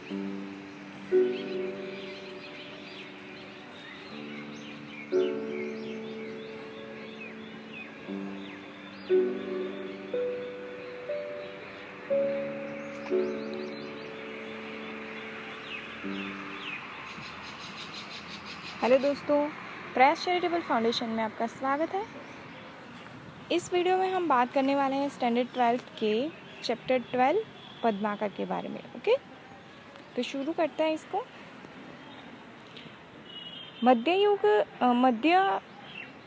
Hello दोस्तों, प्रयास charitable foundation में आपका स्वागत है। इस वीडियो में हम बात करने वाले हैं स्टैंडर्ड 12th के चैप्टर 12 पद्माकर के बारे में। ओके, तो शुरू करते हैं इसको। मध्य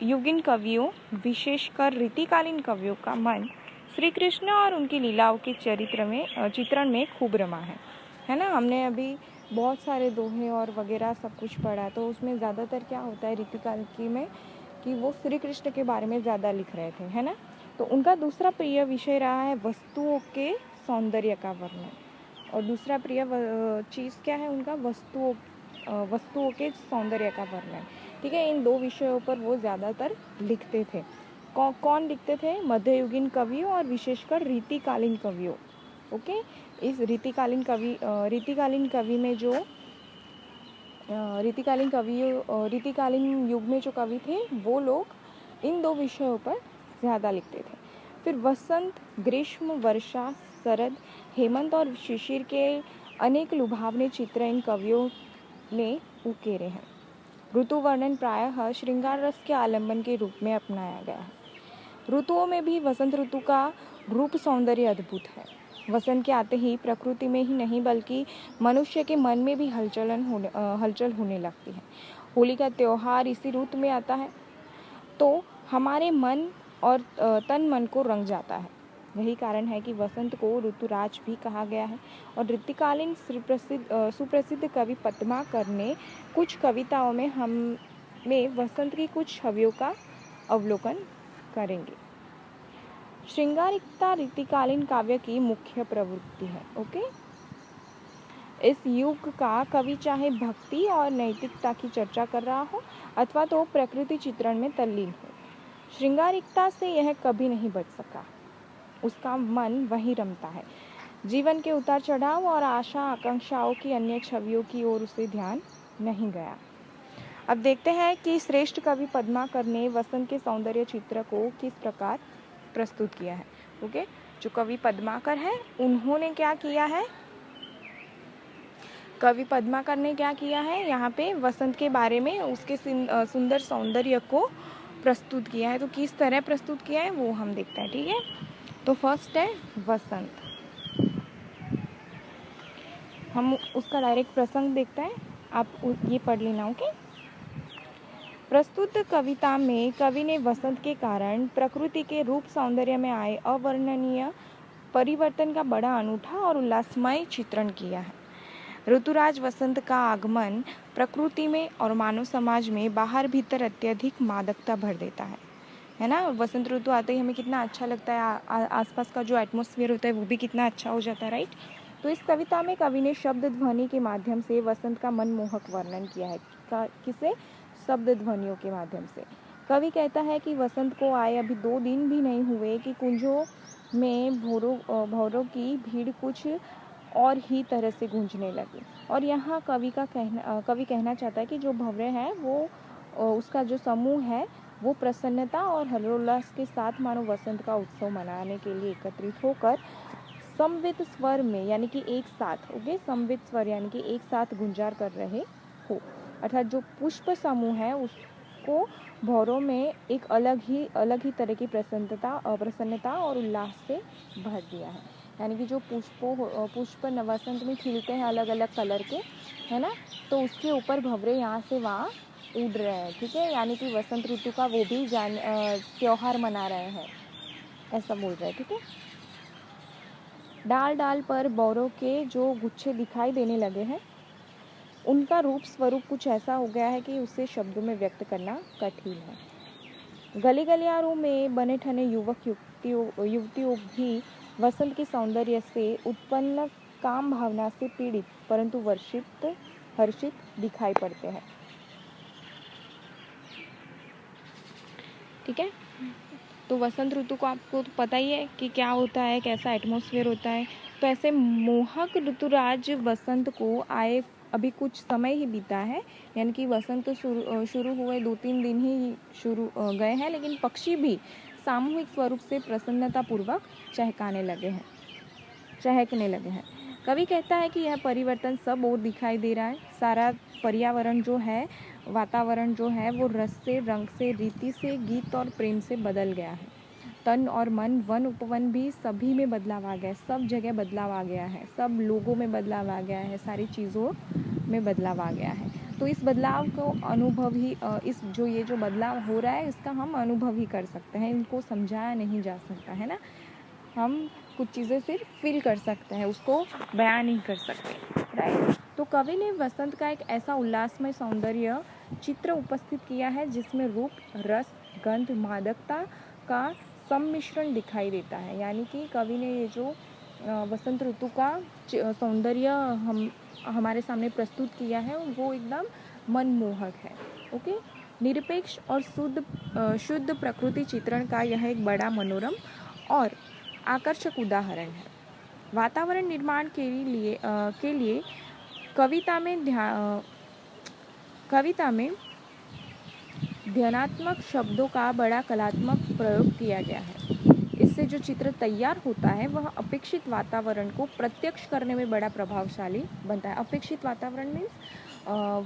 युगीन कवियों, विशेषकर रीतिकालीन कवियों का मन श्री कृष्ण और उनकी लीलाओं के चित्रण में खूब रमा है ना। हमने अभी बहुत सारे दोहे और वगैरह सब कुछ पढ़ा, तो उसमें ज़्यादातर क्या होता है रीतिकाल की में कि वो श्री कृष्ण के बारे में ज़्यादा लिख रहे थे, है ना। तो उनका दूसरा प्रिय विषय रहा है वस्तुओं के सौंदर्य का वर्णन, और दूसरा प्रिय चीज़ क्या है उनका, वस्तुओं के सौंदर्य का वर्णन। ठीक है, इन दो विषयों पर वो ज़्यादातर लिखते थे। कौन लिखते थे? मध्ययुगीन कवियों और विशेषकर रीतिकालीन कवियों। ओके, इस रीतिकालीन कवि में जो रीतिकालीन युग में जो कवि थे वो लोग इन दो विषयों पर ज़्यादा लिखते थे। फिर वसंत, ग्रीष्म, वर्षा, शरद, हेमंत और शिशिर के अनेक लुभावने चित्र इन कवियों ने उकेरे हैं। ऋतु वर्णन प्रायः श्रृंगार रस के आलंबन के रूप में अपनाया गया है। ऋतुओं में भी वसंत ऋतु का रूप सौंदर्य अद्भुत है। वसंत के आते ही प्रकृति में ही नहीं बल्कि मनुष्य के मन में भी हलचल होने लगती है। होली का त्योहार इसी ऋतु में आता है, तो हमारे मन और तन मन को रंग जाता है। यही कारण है कि वसंत को ऋतुराज भी कहा गया है। और ऋतुकालीन सुप्रसिद्ध कवि पद्माकर ने कुछ कविताओं में हमें वसंत की कुछ छवियों का अवलोकन करेंगे। श्रृंगारिकता रीतिकालीन काव्य की मुख्य प्रवृत्ति है। ओके, इस युग का कवि चाहे भक्ति और नैतिकता की चर्चा कर रहा हो अथवा तो प्रकृति चित्रण में तल्लीन हो, श्रृंगारिकता से यह कभी नहीं बच सका। उसका मन वहीं रमता है। जीवन के उतार चढ़ाव और आशा आकांक्षाओं की अन्य छवियों की ओर उसे ध्यान नहीं गया। अब देखते हैं कि श्रेष्ठ कवि पद्माकर ने वसंत के सौंदर्य चित्र को किस प्रकार प्रस्तुत किया है। ओके, जो कवि पद्माकर है उन्होंने क्या किया है, कवि पद्माकर ने क्या किया है, यहाँ पे वसंत के बारे में उसके सुंदर सौंदर्य को प्रस्तुत किया है। तो किस तरह प्रस्तुत किया है वो हम देखते हैं। ठीक है, तो फर्स्ट है वसंत। हम उसका डायरेक्ट प्रसंग देखते हैं, आप ये पढ़ लेना। ओके, प्रस्तुत कविता में कवि ने वसंत के कारण प्रकृति के रूप सौंदर्य में आए अवर्णनीय परिवर्तन का बड़ा अनूठा और उल्लासमय चित्रण किया है। ऋतुराज वसंत का आगमन प्रकृति में और मानव समाज में बाहर भीतर अत्यधिक मादकता भर देता है ना। वसंत ऋतु आते ही हमें कितना अच्छा लगता है, आसपास का जो एटमॉस्फेयर होता है वो भी कितना अच्छा हो जाता है, राइट। तो इस कविता में कवि ने शब्द ध्वनि के माध्यम से वसंत का मनमोहक वर्णन किया है। किसे? शब्द ध्वनियों के माध्यम से। कवि कहता है कि वसंत को आए अभी 2 दिन भी नहीं हुए कि कुंजों में भौरों की भीड़ कुछ और ही तरह से गूंजने लगी। और यहाँ कवि कहना चाहता है कि जो भंवरे हैं वो उसका जो समूह है वो प्रसन्नता और हर्षोल्लास के साथ मानो वसंत का उत्सव मनाने के लिए एकत्रित होकर समवेत स्वर में यानी कि एक साथ, ओके, समवेत स्वर यानी कि एक साथ गुंजार कर रहे हो। अर्थात जो पुष्प समूह है उसको भौरों में एक अलग ही तरह की प्रसन्नता और उल्लास से भर दिया है। यानी कि जो पुष्प वसंत में खिलते हैं अलग अलग कलर के, है ना, तो उसके ऊपर भंवरे यहाँ से वहाँ उड़ रहे हैं। ठीक है, यानी कि वसंत ऋतु का वो भी त्योहार मना रहे हैं, ऐसा बोल रहे हैं। ठीक है, डाल डाल पर बौरों के जो गुच्छे दिखाई देने लगे हैं उनका रूप स्वरूप कुछ ऐसा हो गया है कि उसे शब्दों में व्यक्त करना कठिन है। गली गलियारों में बने ठने युवक युवतियों भी वसंत के सौंदर्य से उत्पन्न काम भावना से पीड़ित परंतु हर्षित दिखाई पड़ते हैं। ठीक है, तो वसंत ऋतु को आपको तो पता ही है कि क्या होता है, कैसा एटमॉस्फेयर होता है। तो ऐसे मोहक ऋतुराज वसंत को आए अभी कुछ समय ही बीता है, यानी कि वसंत तो शुरू हुए 2-3 दिन ही शुरू गए हैं, लेकिन पक्षी भी सामूहिक स्वरूप से प्रसन्नतापूर्वक चहकने लगे हैं। कवि कहता है कि यह परिवर्तन सब ओर दिखाई दे रहा है। सारा पर्यावरण जो है, वातावरण जो है, वो रस से, रंग से, रीति से, गीत और प्रेम से बदल गया है। तन और मन, वन उपवन भी सभी में बदलाव आ गया है, सब जगह बदलाव आ गया है, सब लोगों में बदलाव आ गया है, सारी चीज़ों में बदलाव आ गया है। तो इस बदलाव को अनुभव ही ये जो बदलाव हो रहा है, इसका हम अनुभव ही कर सकते हैं, इनको समझाया नहीं जा सकता है ना। हम कुछ चीज़ें सिर्फ फील कर सकते हैं, उसको बयान नहीं कर सकते, राइट। तो कवि ने वसंत का एक ऐसा उल्लासमय सौंदर्य चित्र उपस्थित किया है जिसमें रूप, रस, गंध, मादकता का सम्मिश्रण दिखाई देता है। यानी कि कवि ने ये जो वसंत ऋतु का सौंदर्य हमारे सामने प्रस्तुत किया है, वो एकदम मनमोहक है। ओके, निरपेक्ष और शुद्ध प्रकृति चित्रण का यह एक बड़ा मनोरम और आकर्षक उदाहरण है। वातावरण निर्माण के लिए कविता में ध्वन्यात्मक शब्दों का बड़ा कलात्मक प्रयोग किया गया है। इससे जो चित्र तैयार होता है वह अपेक्षित वातावरण को प्रत्यक्ष करने में बड़ा प्रभावशाली बनता है। अपेक्षित वातावरण मीन्स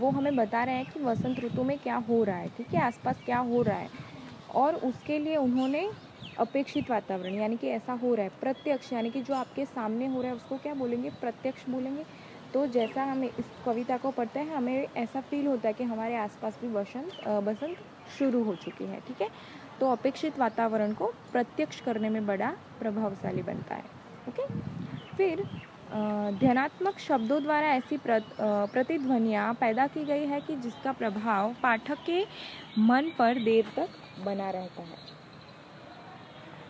वो हमें बता रहे हैं कि वसंत ऋतु में क्या हो रहा है, ठीक है, आसपास क्या हो रहा है, और उसके लिए उन्होंने अपेक्षित वातावरण यानी कि ऐसा हो रहा है, प्रत्यक्ष यानी कि जो आपके सामने हो रहा है उसको क्या बोलेंगे, प्रत्यक्ष बोलेंगे। तो जैसा हमें इस कविता को पढ़ते हैं, हमें ऐसा फील होता है कि हमारे आसपास भी बसंत शुरू हो चुकी है, ठीक है। तो अपेक्षित वातावरण को प्रत्यक्ष करने में बड़ा प्रभावशाली बनता है। ओके, फिर ध्वन्यात्मक शब्दों द्वारा ऐसी प्रतिध्वनियाँ पैदा की गई है कि जिसका प्रभाव पाठक के मन पर देर तक बना रहता है।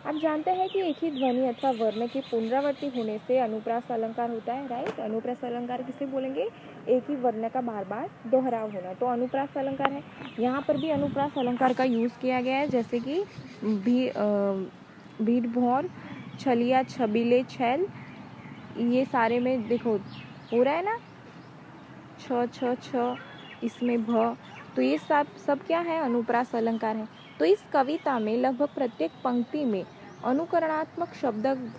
आप जानते हैं कि एक ही ध्वनि अथवा वर्ण के पुनरावृत्ति होने से अनुप्रास अलंकार होता है, राइट। अनुप्रास अलंकार किसे बोलेंगे, एक ही वर्ण का बार बार दोहराव होना, तो अनुप्रास अलंकार है। यहाँ पर भी अनुप्रास अलंकार का यूज़ किया गया है, जैसे कि भीड़ भौर, छलिया, छबीले, छैल, ये सारे में देखो हो रहा है ना, छ इसमें भ, तो ये सब क्या है, अनुप्रास अलंकार है। तो इस कविता में लगभग प्रत्येक पंक्ति में अनुकरणात्मक शब्द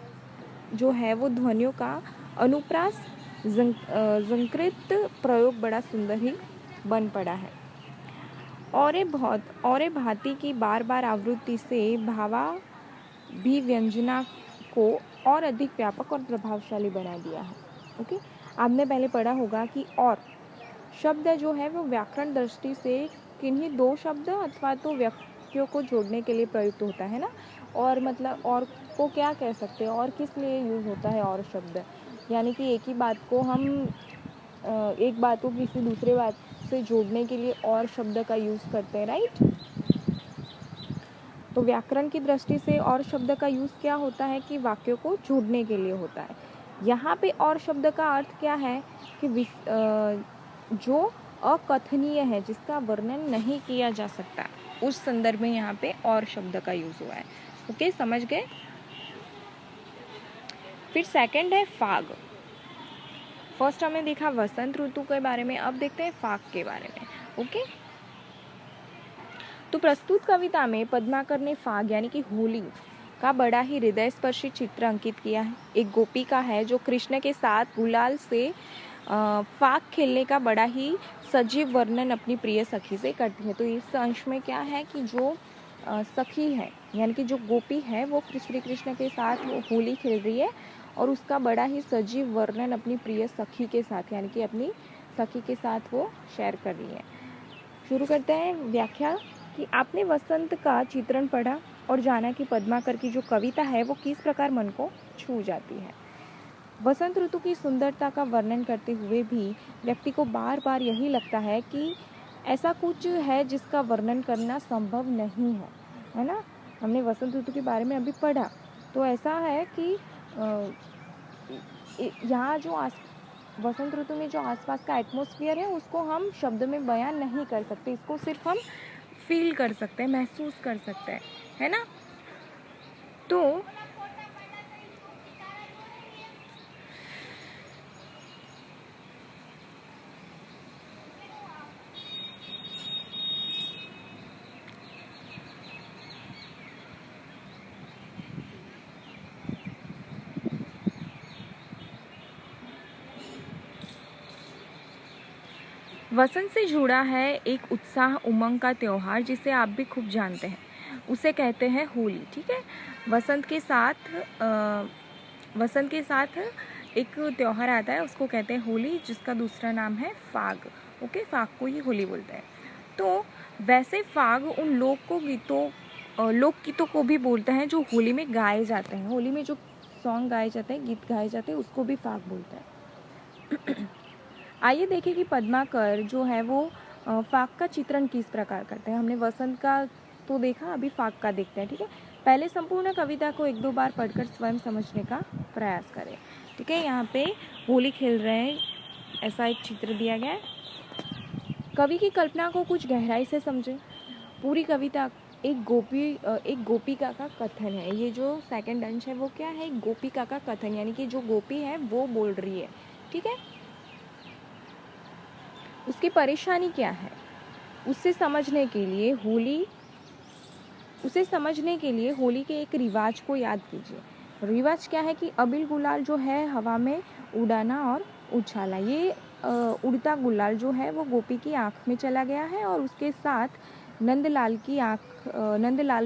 जो है वो ध्वनियों का अनुप्रास संकृत प्रयोग बड़ा सुंदर ही बन पड़ा है। और भांति की बार बार आवृत्ति से भावाभिव्यंजना को और अधिक व्यापक और प्रभावशाली बना दिया है। ओके, आपने पहले पढ़ा होगा कि और शब्द जो है वो व्याकरण दृष्टि से किन्हीं दो शब्द अथवा तो वाक्यों को जोड़ने के लिए प्रयुक्त होता है ना। और मतलब और को क्या कह सकते हैं, और किस लिए यूज़ होता है और शब्द, यानी कि एक ही बात को हम एक बात को किसी दूसरे बात से जोड़ने के लिए और शब्द का यूज़ करते हैं, राइट। तो व्याकरण की दृष्टि से और शब्द का यूज़ क्या होता है कि वाक्यों को जोड़ने के लिए होता है। यहाँ पे और शब्द का अर्थ क्या है कि जो अकथनीय है, जिसका वर्णन नहीं किया जा सकता, उस संदर्भ में यहाँ पे और शब्द का यूज़ हुआ है। ओके, समझ गए। फिर सेकंड है फाग। फर्स्ट हमने देखा वसंत ऋतु के बारे में, अब देखते हैं फाग के बारे में। ओके, तो प्रस्तुत कविता में पद्माकर ने फाग यानी कि होली का बड़ा ही हृदय स्पर्शी चित्र अंकित किया है। एक गोपिका है जो कृष्ण के साथ गुलाल से फाग खेलने का बड़ा ही सजीव वर्णन अपनी प्रिय सखी से करती है। तो इस अंश में क्या है कि जो सखी है यानी कि जो गोपी है वो श्री कृष्ण के साथ वो होली खेल रही है और उसका बड़ा ही सजीव वर्णन अपनी प्रिय सखी के साथ यानी कि अपनी सखी के साथ वो शेयर कर रही है। शुरू करते हैं व्याख्या कि आपने वसंत का चित्रण पढ़ा और जाना कि पद्माकर की जो कविता है वो किस प्रकार मन को छू जाती है। वसंत ऋतु की सुंदरता का वर्णन करते हुए भी व्यक्ति को बार बार यही लगता है कि ऐसा कुछ है जिसका वर्णन करना संभव नहीं है ना। हमने वसंत ऋतु के बारे में अभी पढ़ा, तो ऐसा है कि यहाँ जो वसंत ऋतु में जो आसपास का एटमॉस्फेयर है उसको हम शब्द में बयान नहीं कर सकते, इसको सिर्फ हम फील कर सकते हैं, महसूस कर सकते हैं, है ना। तो वसंत से जुड़ा है एक उत्साह उमंग का त्योहार जिसे आप भी खूब जानते हैं, उसे कहते हैं होली। ठीक है, वसंत के साथ एक त्योहार आता है, उसको कहते हैं होली, जिसका दूसरा नाम है फाग। ओके, फाग को ही होली बोलते हैं। तो वैसे फाग उन लोकगीतों को भी बोलते हैं जो होली में गाए जाते हैं। होली में जो सॉन्ग गाए जाते हैं, गीत गाए जाते हैं, उसको भी फाग बोलते हैं। आइए देखें कि पद्माकर जो है वो फाग का चित्रण किस प्रकार करते हैं। हमने वसंत का तो देखा, अभी फाग का देखते हैं। ठीक है, पहले संपूर्ण कविता को एक दो बार पढ़कर स्वयं समझने का प्रयास करें। ठीक है, यहाँ पे होली खेल रहे हैं, ऐसा एक चित्र दिया गया है। कवि की कल्पना को कुछ गहराई से समझें। पूरी कविता एक गोपिका का कथन है। ये जो सेकंड अंश है वो क्या है, एक गोपिका का कथन, यानी कि जो गोपी है वो बोल रही है। ठीक है, उसकी परेशानी क्या है, उसे समझने के लिए होली के एक रिवाज को याद कीजिए। रिवाज क्या है कि अबीर गुलाल जो है हवा में उड़ाना और उछाला। ये उड़ता गुलाल जो है वो गोपी की आंख में चला गया है और उसके साथ नंदलाल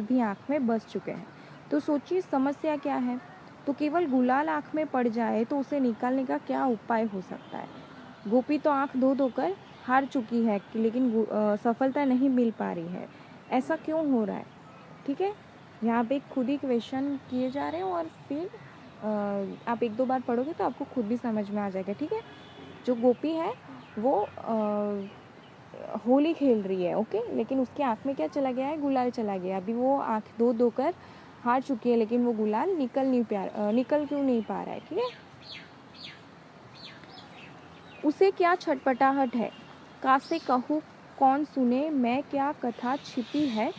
भी आंख में बस चुके हैं। तो सोचिए समस्या क्या है। तो केवल गुलाल आंख में पड़ जाए तो उसे निकालने का क्या उपाय हो सकता है। गोपी तो आंख धो धोकर हार चुकी है, लेकिन सफलता नहीं मिल पा रही है। ऐसा क्यों हो रहा है। ठीक है, यहाँ पे खुद ही क्वेश्चन किए जा रहे हैं और फिर आप एक दो बार पढ़ोगे तो आपको खुद भी समझ में आ जाएगा। ठीक है, जो गोपी है वो होली खेल रही है, ओके, लेकिन उसकी आंख में क्या चला गया है, गुलाल चला गया। अभी वो आंख धो धोकर हार चुकी है, लेकिन वो गुलाल निकल क्यों नहीं पा रहा है। ठीक है, उसे क्या छटपटाहट है, कासे कहूँ कौन सुने मैं, क्या कथा छिपी है,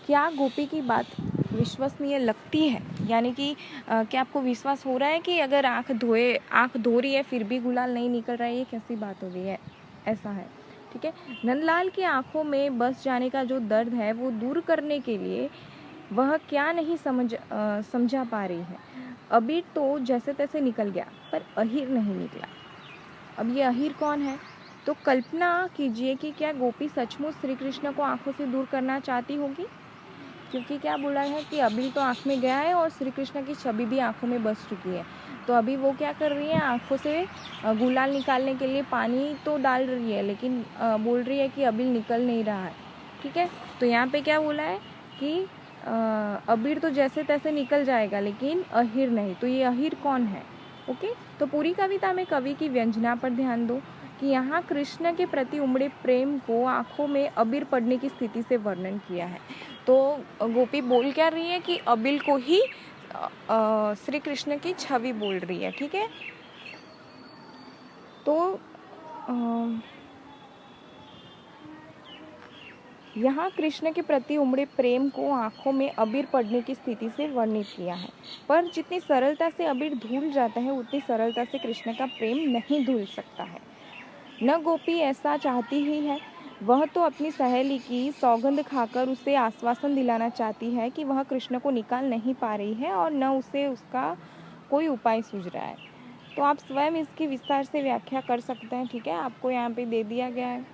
क्या गोपी की बात विश्वसनीय लगती है। यानी कि क्या आपको विश्वास हो रहा है कि अगर आंख धो रही है फिर भी गुलाल नहीं निकल रहा है, ये कैसी बात हो गई है, ऐसा है। ठीक है, नंदलाल की आंखों में बस जाने का जो दर्द है वो दूर करने के लिए वह क्या नहीं समझा पा रही है। अबीर तो जैसे तैसे निकल गया पर अहीर नहीं निकला। अब ये अहीर कौन है। तो कल्पना कीजिए कि क्या गोपी सचमुच श्री कृष्ण को आंखों से दूर करना चाहती होगी, क्योंकि क्या बोला है कि अबीर तो आंख में गया है और श्री कृष्ण की छवि भी आंखों में बस चुकी है। तो अभी वो क्या कर रही है, आंखों से गुलाल निकालने के लिए पानी तो डाल रही है, लेकिन बोल रही है कि अबीर निकल नहीं रहा है। ठीक है, तो यहाँ पे क्या बोला है कि अबीर तो जैसे तैसे निकल जाएगा लेकिन अहीर नहीं। तो ये अहीर कौन है। ओके, तो पूरी कविता में कवि की व्यंजना पर ध्यान दो कि यहाँ कृष्ण के प्रति उमड़े प्रेम को आंखों में अबीर पड़ने की स्थिति से वर्णन किया है। तो गोपी बोल क्या रही है कि अबीर को ही श्री कृष्ण की छवि बोल रही है। ठीक है, तो यहाँ कृष्ण के प्रति उमड़े प्रेम को आंखों में अबीर पड़ने की स्थिति से वर्णित किया है। पर जितनी सरलता से अबीर धुल जाता है उतनी सरलता से कृष्ण का प्रेम नहीं धुल सकता है। न गोपी ऐसा चाहती ही है, वह तो अपनी सहेली की सौगंध खाकर उसे आश्वासन दिलाना चाहती है कि वह कृष्ण को निकाल नहीं पा रही है और न उसे उसका कोई उपाय सूझ रहा है। तो आप स्वयं इसकी विस्तार से व्याख्या कर सकते हैं। ठीक है, आपको यहाँ पे दे दिया गया है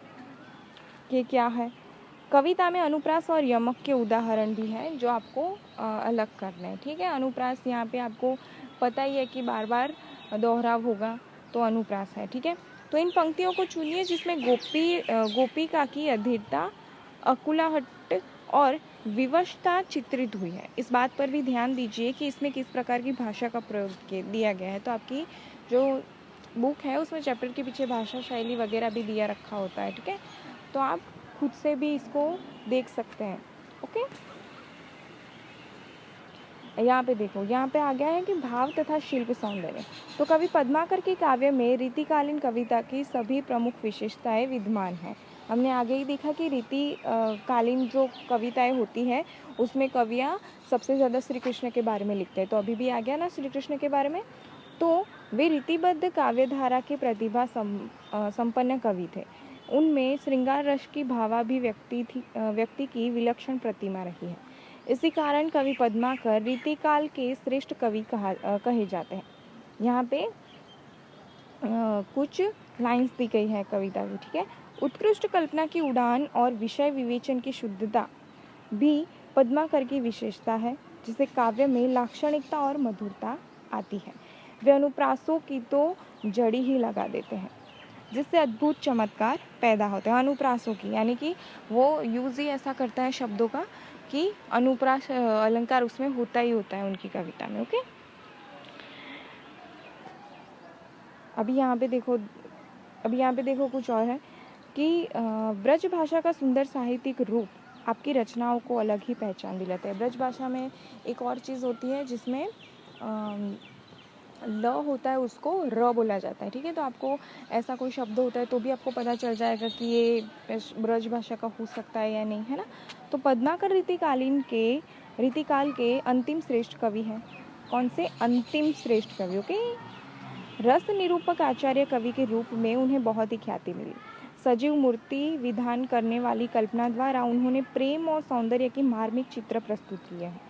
कि क्या है। कविता में अनुप्रास और यमक के उदाहरण भी हैं जो आपको अलग करने हैं। ठीक है, अनुप्रास यहाँ पे आपको पता ही है कि बार बार दोहराव होगा, तो अनुप्रास है। ठीक है, तो इन पंक्तियों को चुनिए जिसमें गोपिका की अधीरता, अकुलाहट और विवशता चित्रित हुई है। इस बात पर भी ध्यान दीजिए कि इसमें किस प्रकार की भाषा का प्रयोग दिया गया है। तो आपकी जो बुक है उसमें चैप्टर के पीछे भाषा शैली वगैरह भी दिया रखा होता है। ठीक है, तो आप खुद से भी इसको देख सकते हैं। ओके, यहाँ पे देखो, यहाँ पे आ गया है कि भाव तथा शिल्प सौंदर्य। तो कवि पद्माकर के काव्य में रीतिकालीन कविता की सभी प्रमुख विशेषताएं विद्यमान हैं। हमने आगे ही देखा कि रीति कालीन जो कविताएं होती हैं उसमें कवियाँ सबसे ज़्यादा श्री कृष्ण के बारे में लिखते हैं। तो अभी भी आ गया ना श्री कृष्ण के बारे में। तो वे रीतिबद्ध काव्यधारा के प्रतिभा संपन्न कवि थे। उनमें श्रृंगार रस की व्यक्ति की विलक्षण प्रतिमा रही है। इसी कारण कवि पद्माकर रीतिकाल के श्रेष्ठ कवि कहे जाते हैं। यहाँ पे कुछ लाइंस दी गई है कविता की, ठीक है। उत्कृष्ट कल्पना की उड़ान और विषय विवेचन की शुद्धता भी पद्माकर की विशेषता है, जिसे काव्य में लाक्षणिकता और मधुरता आती है। वे अनुप्रासों की तो जड़ी ही लगा देते हैं, जिससे अद्भुत चमत्कार पैदा होते हैं। अनुप्रासों की यानी कि वो यूज़ ही ऐसा करता है शब्दों का कि अनुप्रास अलंकार उसमें होता ही होता है उनकी कविता में। ओके, अभी यहाँ पे देखो कुछ और है कि ब्रज भाषा का सुंदर साहित्यिक रूप आपकी रचनाओं को अलग ही पहचान दिलाता है। ब्रज भाषा में एक और चीज़ होती है जिसमें ल होता है, उसको र बोला जाता है, ठीक है। तो आपको ऐसा कोई शब्द होता है तो भी आपको पता चल जाएगा कि ये ब्रज भाषा का हो सकता है या नहीं, है ना। तो पद्माकर रीतिकाल के अंतिम श्रेष्ठ कवि हैं। कौन से? अंतिम श्रेष्ठ कवि। ओके, रस निरूपक आचार्य कवि के रूप में उन्हें बहुत ही ख्याति मिली। सजीव मूर्ति विधान करने वाली कल्पना द्वारा उन्होंने प्रेम और सौंदर्य की मार्मिक चित्र प्रस्तुत किए हैं।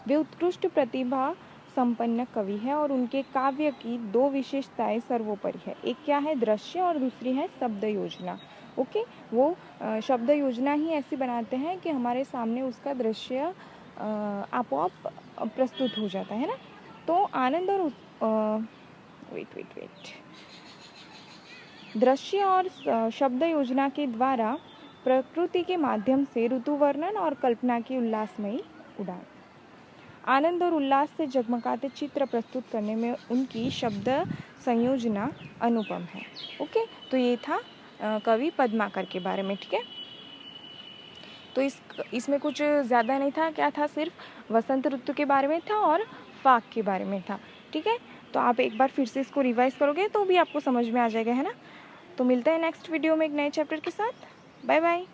वे उत्कृष्ट प्रतिभा संपन्न कवि है और उनके काव्य की दो विशेषताएं सर्वोपरि है। एक क्या है? दृश्य, और दूसरी है शब्द योजना। ओके, वो शब्द योजना ही ऐसी बनाते हैं कि हमारे सामने उसका दृश्य आपोआप प्रस्तुत हो जाता है ना। तो आनंद और वेट दृश्य और शब्द योजना के द्वारा प्रकृति के माध्यम से ऋतु वर्णन और कल्पना की उल्लासमयी उड़ान, आनंद और उल्लास से जगमगाते चित्र प्रस्तुत करने में उनकी शब्द संयोजना अनुपम है। ओके, तो ये था कवि पद्माकर के बारे में, ठीक है। तो इसमें कुछ ज़्यादा नहीं था, क्या था? सिर्फ वसंत ऋतु के बारे में था और फाग के बारे में था, ठीक है। तो आप एक बार फिर से इसको रिवाइज करोगे तो भी आपको समझ में आ जाएगा, है ना। तो मिलते हैं नेक्स्ट वीडियो में एक नए चैप्टर के साथ। Bye bye.